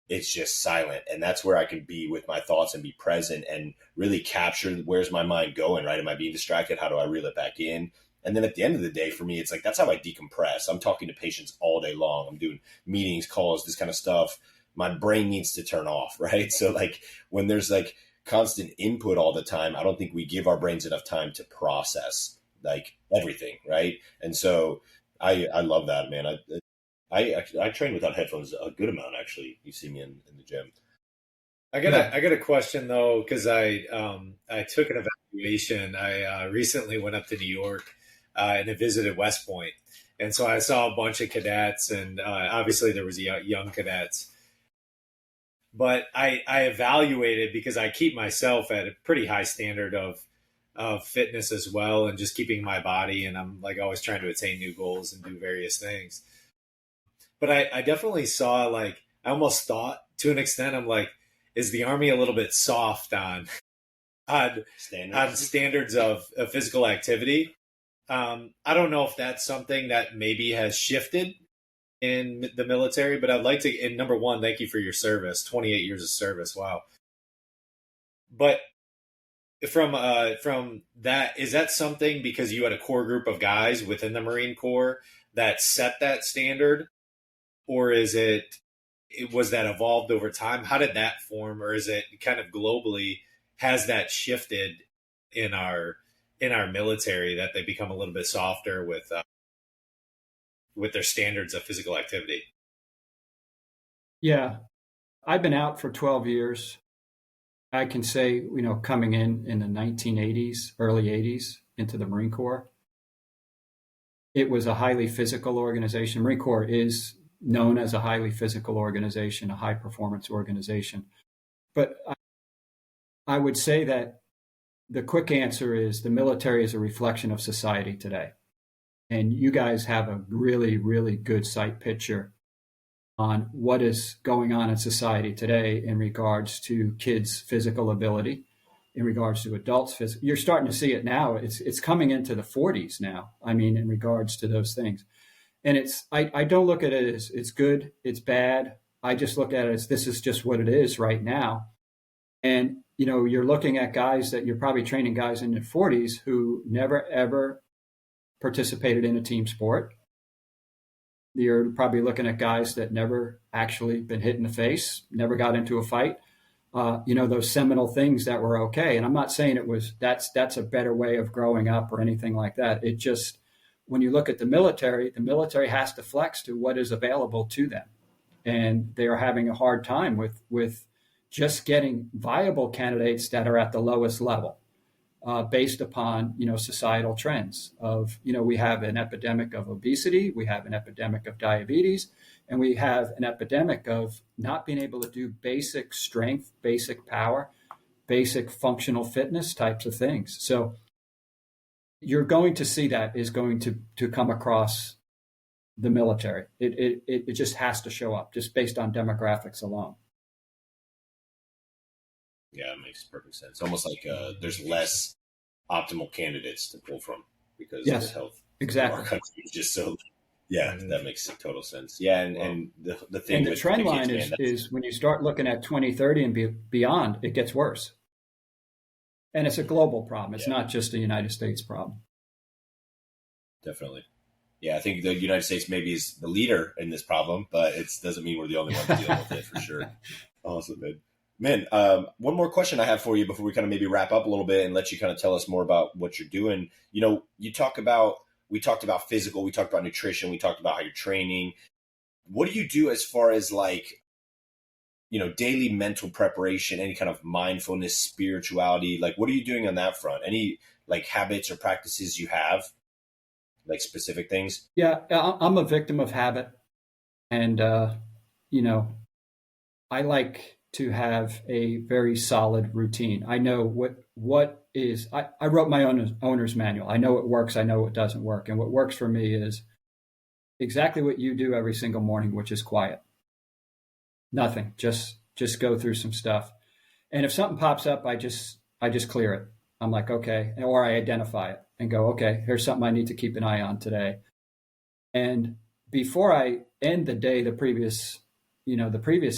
It's just silent. And that's where I can be with my thoughts and be present and really capture, where's my mind going, right? Am I being distracted? How do I reel it back in? And then at the end of the day, for me, it's like, that's how I decompress. I'm talking to patients all day long. I'm doing meetings, calls, this kind of stuff. My brain needs to turn off, right? So like when there's like constant input all the time, I don't think we give our brains enough time to process like everything, right? And so I love that, man. I train without headphones a good amount, actually. You see me in the gym. I got a question though, because I took an evaluation. I recently went up to New York and I visited West Point, and so I saw a bunch of cadets, and obviously there was young cadets. But I evaluated, because I keep myself at a pretty high standard of fitness as well, and just keeping my body, and I'm like always trying to attain new goals and do various things. But I definitely saw, like, I almost thought to an extent, I'm like, is the Army a little bit soft on standards of physical activity? I don't know if that's something that maybe has shifted in the military, but I'd like to, and number one, thank you for your service, 28 years of service. Wow. But from that, is that something because you had a core group of guys within the Marine Corps that set that standard? Or was that evolved over time? How did that form? Or is it kind of globally, has that shifted in our military, that they become a little bit softer with their standards of physical activity? Yeah, I've been out for 12 years. I can say, coming in the 1980s, early 80s into the Marine Corps, it was a highly physical organization. Marine Corps is known as a highly physical organization, a high performance organization. But I would say that the quick answer is the military is a reflection of society today. And you guys have a really, really good sight picture on what is going on in society today in regards to kids' physical ability, in regards to adults' physical. You're starting to see it now. It's coming into the 40s now. I mean, in regards to those things. And I don't look at it as it's good, it's bad. I just look at it as this is just what it is right now. And, you're looking at guys that you're probably training guys in their 40s who never, ever participated in a team sport. You're probably looking at guys that never actually been hit in the face, never got into a fight. Those seminal things that were okay. And I'm not saying that's a better way of growing up or anything like that. It just, when you look at the military has to flex to what is available to them. and they are having a hard time with just getting viable candidates that are at the lowest level, based upon societal trends of we have an epidemic of obesity, we have an epidemic of diabetes, and we have an epidemic of not being able to do basic strength, basic power, basic functional fitness types of things. So you're going to see that is going to come across the military. It just has to show up just based on demographics alone. Yeah, it makes perfect sense. Almost like there's less optimal candidates to pull from because Yes, of the health. exactly. Our country is just so. Yeah, that makes total sense. Yeah, and the thing And the with trend the line kids, man, is when you start looking at 2030 and beyond, it gets worse. And it's a global problem. It's not just a United States problem. definitely. Yeah, I think the United States maybe is the leader in this problem, but it doesn't mean we're the only ones dealing with it for sure. Awesome, man. Man, one more question I have for you before we kind of maybe wrap up a little bit and let you kind of tell us more about what you're doing. We talked about physical, we talked about nutrition, we talked about how you're training. What do you do as far as daily mental preparation, any kind of mindfulness, spirituality? Like, what are you doing on that front? Any habits or practices you have, specific things? Yeah, I'm a victim of habit. And, I like to have a very solid routine. I know what is, I wrote my own owner's manual. I know what works. I know what doesn't work. And what works for me is exactly what you do every single morning, which is quiet. Nothing, just go through some stuff. And if something pops up, I just clear it. I'm like, okay, or I identify it and go, okay, here's something I need to keep an eye on today. And before I end the day, the previous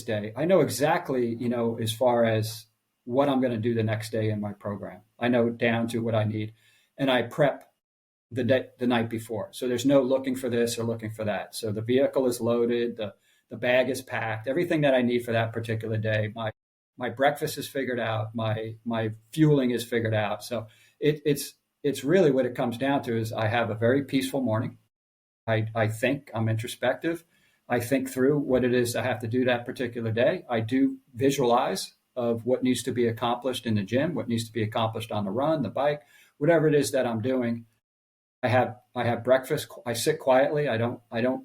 day, I know exactly, as far as what I'm going to do the next day in my program. I know down to what I need, and I prep the night before. So there's no looking for this or looking for that. So the vehicle is loaded, the bag is packed, everything that I need for that particular day. My breakfast is figured out, my fueling is figured out. So it's really what it comes down to is I have a very peaceful morning. I think I'm introspective. I think through what it is I have to do that particular day. I do visualize of what needs to be accomplished in the gym, what needs to be accomplished on the run, the bike, whatever it is that I'm doing. I have breakfast. I sit quietly. I don't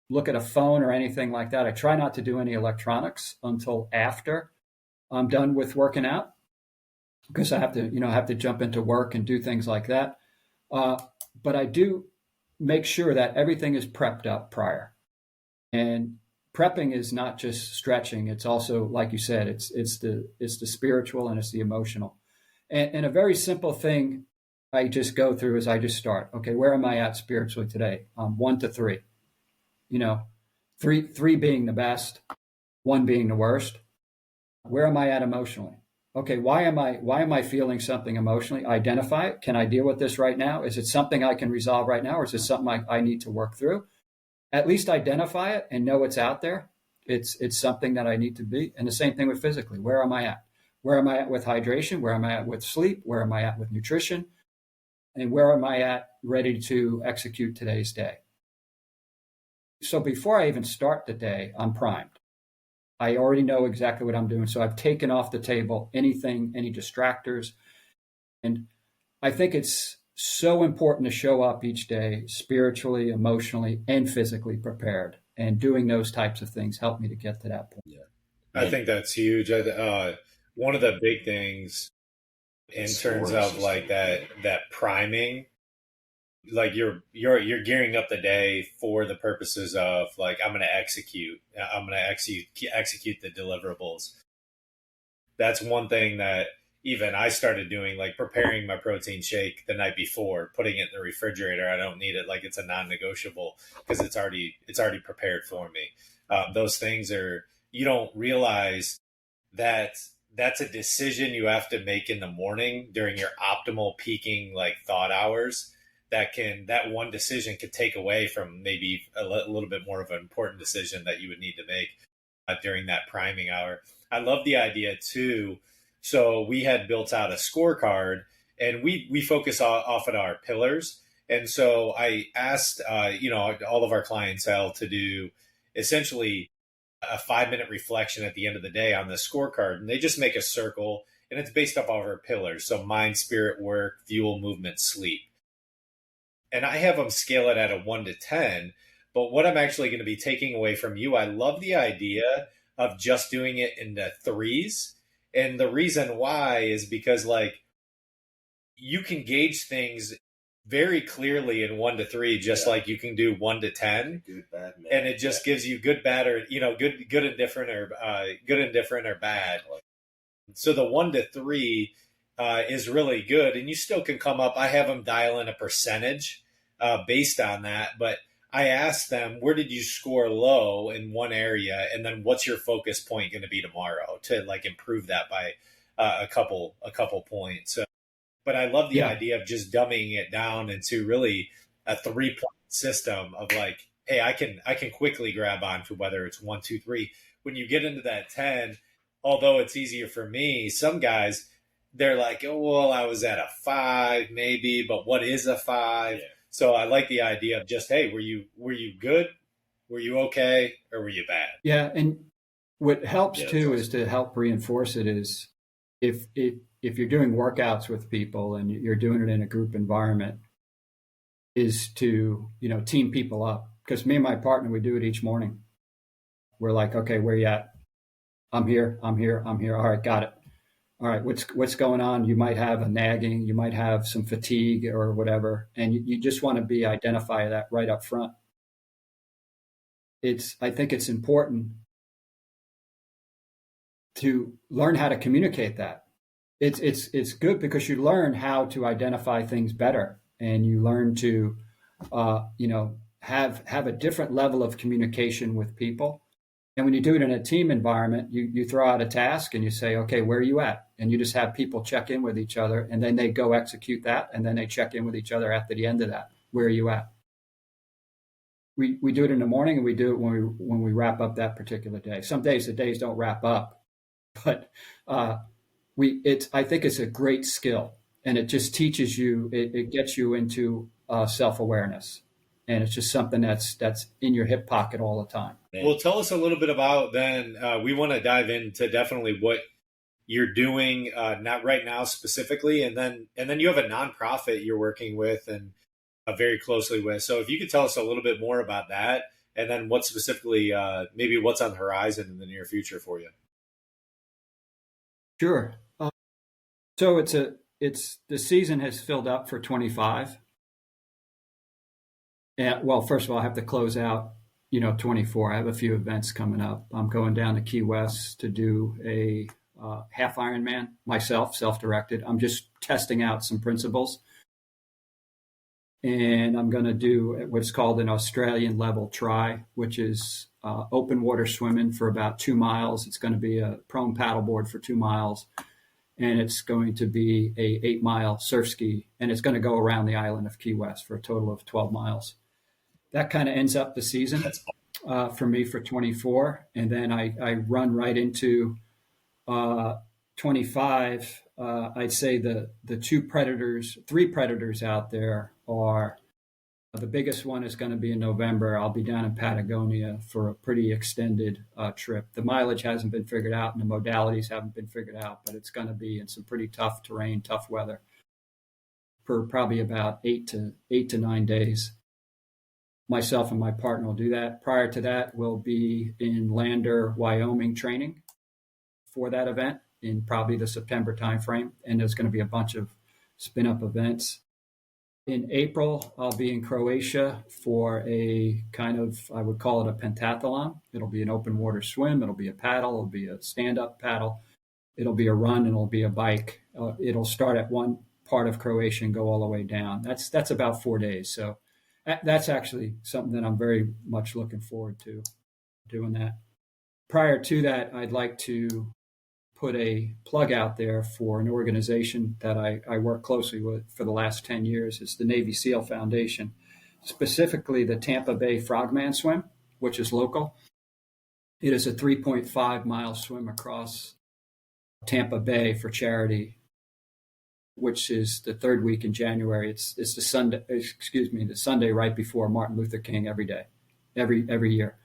look at a phone or anything like that. I try not to do any electronics until after I'm done with working out, because I have to jump into work and do things like that. But I do make sure that everything is prepped up prior. And prepping is not just stretching. It's also, like you said, it's the spiritual and it's the emotional. And a very simple thing I just go through is I just start. Okay, where am I at spiritually today? 1 to 3. Three being the best, 1 being the worst. Where am I at emotionally? Okay, why am I feeling something emotionally? Identify it. Can I deal with this right now? Is it something I can resolve right now, or is it something I need to work through? At least identify it and know it's out there. It's something that I need to be. And the same thing with physically. Where am I at? Where am I at with hydration? Where am I at with sleep? Where am I at with nutrition? And where am I at ready to execute today's day? So before I even start the day, I'm primed. I already know exactly what I'm doing. So I've taken off the table any distractors. And I think it's so important to show up each day spiritually, emotionally, and physically prepared. And doing those types of things help me to get to that point. Yeah, I think that's huge. One of the big things in terms of that priming, like you're gearing up the day for the purposes of I'm going to execute the deliverables. That's one thing that even I started doing, preparing my protein shake the night before, putting it in the refrigerator. I don't need it it's a non-negotiable because it's already prepared for me. Those things you don't realize that that's a decision you have to make in the morning during your optimal peaking thought hours. That one decision could take away from maybe a little bit more of an important decision that you would need to make during that priming hour. I love the idea too. So we had built out a scorecard, and we focus off at our pillars. And so I asked, all of our clientele to do essentially a 5-minute reflection at the end of the day on the scorecard, and they just make a circle, and it's based off of our pillars. So mind, spirit, work, fuel, movement, sleep. And I have them scale it at a 1 to 10. But what I'm actually going to be taking away from you, I love the idea of just doing it in the threes. And the reason why is because like you can gauge things very clearly in 1 to 3, just like you can do 1 to 10. Good, bad, man. And it just gives you good, bad, or, good, indifferent, or good, indifferent, or bad. So the 1 to 3 is really good. And you still can come up. I have them dial in a percentage based on that. But I asked them, where did you score low in one area? And then what's your focus point going to be tomorrow to like improve that by a couple points? But I love the idea of just dumbing it down into really a 3-point system of like, hey, I can quickly grab onto whether it's 1, 2, 3. When you get into that 10, although it's easier for me, some guys, they're like, oh, well, I was at a 5 maybe, but what is a 5? Yeah. So I like the idea of just, hey, were you good? Were you okay? Or were you bad? Yeah. And what helps too is to help reinforce it is if you're doing workouts with people and you're doing it in a group environment, is to, team people up. Because me and my partner, we do it each morning. We're like, okay, where you at? I'm here. All right, got it. All right, what's going on? You might have a nagging, you might have some fatigue or whatever, and you just want to identify that right up front. I think it's important to learn how to communicate that. It's good because you learn how to identify things better, and you learn to have a different level of communication with people. And when you do it in a team environment, you throw out a task and you say, okay, where are you at? And you just have people check in with each other, and then they go execute that, and then they check in with each other after the end of that. Where are you at? We do it in the morning, and we do it when we wrap up that particular day. Some days the days don't wrap up, but I think it's a great skill, and it just teaches you. It gets you into self-awareness, and it's just something that's in your hip pocket all the time. Well, tell us a little bit about then. We want to dive into definitely what you're doing, not right now specifically, and then you have a nonprofit you're working with and very closely with. So if you could tell us a little bit more about that, and then what specifically, maybe what's on the horizon in the near future for you. Sure. So the season has filled up for 25. And well, first of all, I have to close out 24. I have a few events coming up. I'm going down to Key West to do a half Ironman myself, self-directed. I'm just testing out some principles. And I'm going to do what's called an Australian level try, which is open water swimming for about 2 miles. It's going to be a prone paddleboard for 2 miles. And it's going to be a 8-mile surf ski. And it's going to go around the island of Key West for a total of 12 miles. That kind of ends up the season for me for 24. And then I run right into 25. I'd say the three predators out there are, the biggest one is going to be in November. I'll be down in Patagonia for a pretty extended trip. The mileage hasn't been figured out and the modalities haven't been figured out, but it's going to be in some pretty tough terrain, tough weather for probably about 8 to 9 days. Myself and my partner will do that. Prior to that, we'll be in Lander, Wyoming training for that event in probably the September timeframe. And there's going to be a bunch of spin-up events. In April, I'll be in Croatia for a kind of, I would call it a pentathlon. It'll be an open water swim. It'll be a paddle. It'll be a stand-up paddle. It'll be a run, and it'll be a bike. It'll start at one part of Croatia and go all the way down. That's about 4 days. So that's actually something that I'm very much looking forward to, doing that. Prior to that, I'd like to put a plug out there for an organization that I work closely with for the last 10 years. It's the Navy SEAL Foundation, specifically the Tampa Bay Frogman Swim, which is local. It is a 3.5-mile swim across Tampa Bay for charity, which is the third week in January. It's the Sunday right before Martin Luther King every day, every year.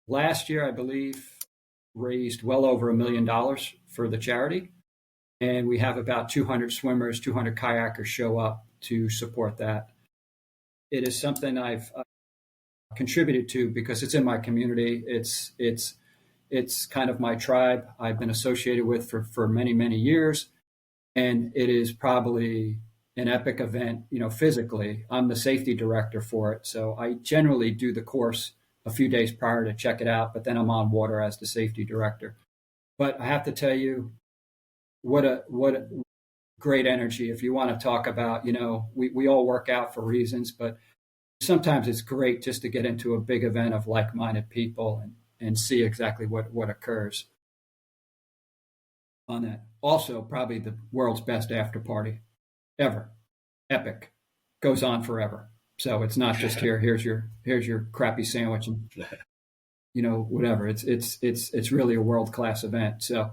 Last year, I believe, raised well over $1 million for the charity. And we have about 200 swimmers, 200 kayakers show up to support that. It is something I've contributed to because it's in my community. It's kind of my tribe I've been associated with for many, many years. And it is probably an epic event, physically. I'm the safety director for it. So I generally do the course a few days prior to check it out, but then I'm on water as the safety director. But I have to tell you, what a great energy. If you want to talk about, we all work out for reasons, but sometimes it's great just to get into a big event of like-minded people and see exactly what occurs on that. Also, probably the world's best after party ever. Epic. Goes on forever. So it's not just here's your crappy sandwich and whatever. It's really a world-class event. So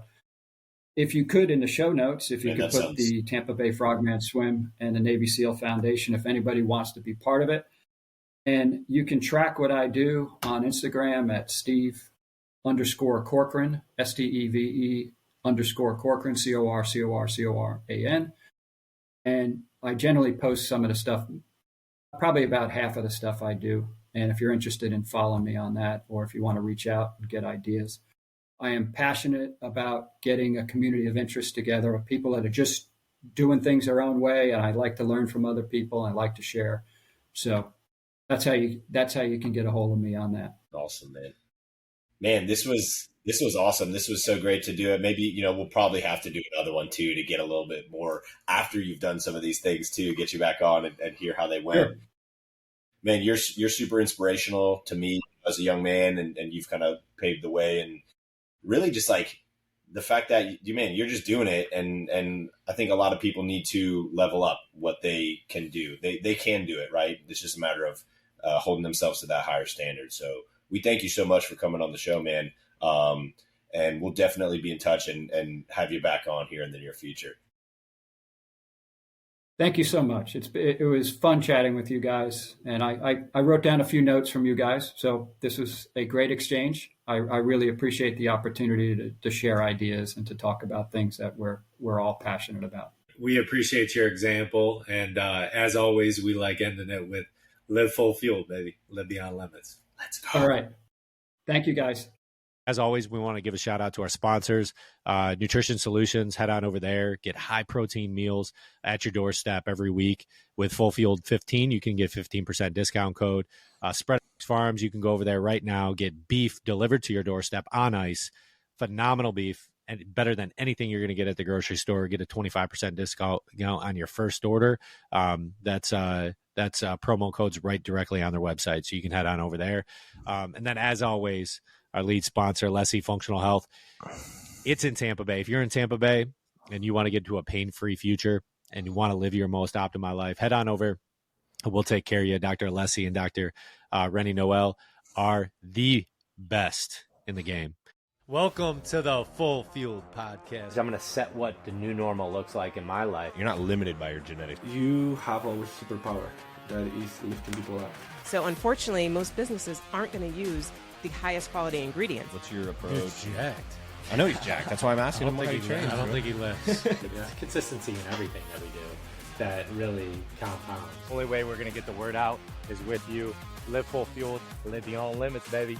if you could, in the show notes, if you could put the Tampa Bay Frogman Swim and the Navy SEAL Foundation, if anybody wants to be part of it. And you can track what I do on Instagram at Steve_Corchran, STEVE_Corchran, CORCORCORAN. And I generally post some of the stuff, probably about half of the stuff I do. And if you're interested in following me on that, or if you want to reach out and get ideas, I am passionate about getting a community of interest together of people that are just doing things their own way. And I like to learn from other people. I like to share. So that's how you can get a hold of me on that. Awesome, man. Man, this was awesome. This was so great to do it. Maybe, we'll probably have to do another one too, to get a little bit more after you've done some of these things too, get you back on and hear how they went. Sure. Man, you're super inspirational to me as a young man, and you've kind of paved the way, and really just like the fact that you're just doing it. And I think a lot of people need to level up what they can do. They can do it, right? It's just a matter of holding themselves to that higher standard. So we thank you so much for coming on the show, man. And we'll definitely be in touch and have you back on here in the near future. Thank you so much. It was fun chatting with you guys. And I wrote down a few notes from you guys. So this was a great exchange. I really appreciate the opportunity to share ideas and to talk about things that we're all passionate about. We appreciate your example. And as always, we like ending it with live full fuel, baby. Live beyond limits. Let's go. All right. Thank you, guys. As always, we want to give a shout out to our sponsors, Nutrition Solutions. Head on over there, get high protein meals at your doorstep every week. With Full Field 15, you can get 15% discount code. Spread Farms, you can go over there right now, get beef delivered to your doorstep on ice. Phenomenal beef, and better than anything you're going to get at the grocery store. Get a 25% discount on your first order. That's promo codes right directly on their website, so you can head on over there. And then, as always, our lead sponsor, Alessi Functional Health. It's in Tampa Bay. If you're in Tampa Bay and you want to get to a pain-free future and you want to live your most optimal life, head on over. We'll take care of you. Dr. Alessi and Dr. Rennie Noel are the best in the game. Welcome to the Full Field Podcast. I'm going to set what the new normal looks like in my life. You're not limited by your genetics. You have a superpower that is lifting people up. So unfortunately, most businesses aren't going to use the highest quality ingredients. What's your approach? He's jacked. I know he's jacked. That's why I'm asking him. I don't think he lifts. Yeah. Consistency in everything that we do that really compounds. Only way we're going to get the word out is with you. Live full fueled, live beyond limits, baby.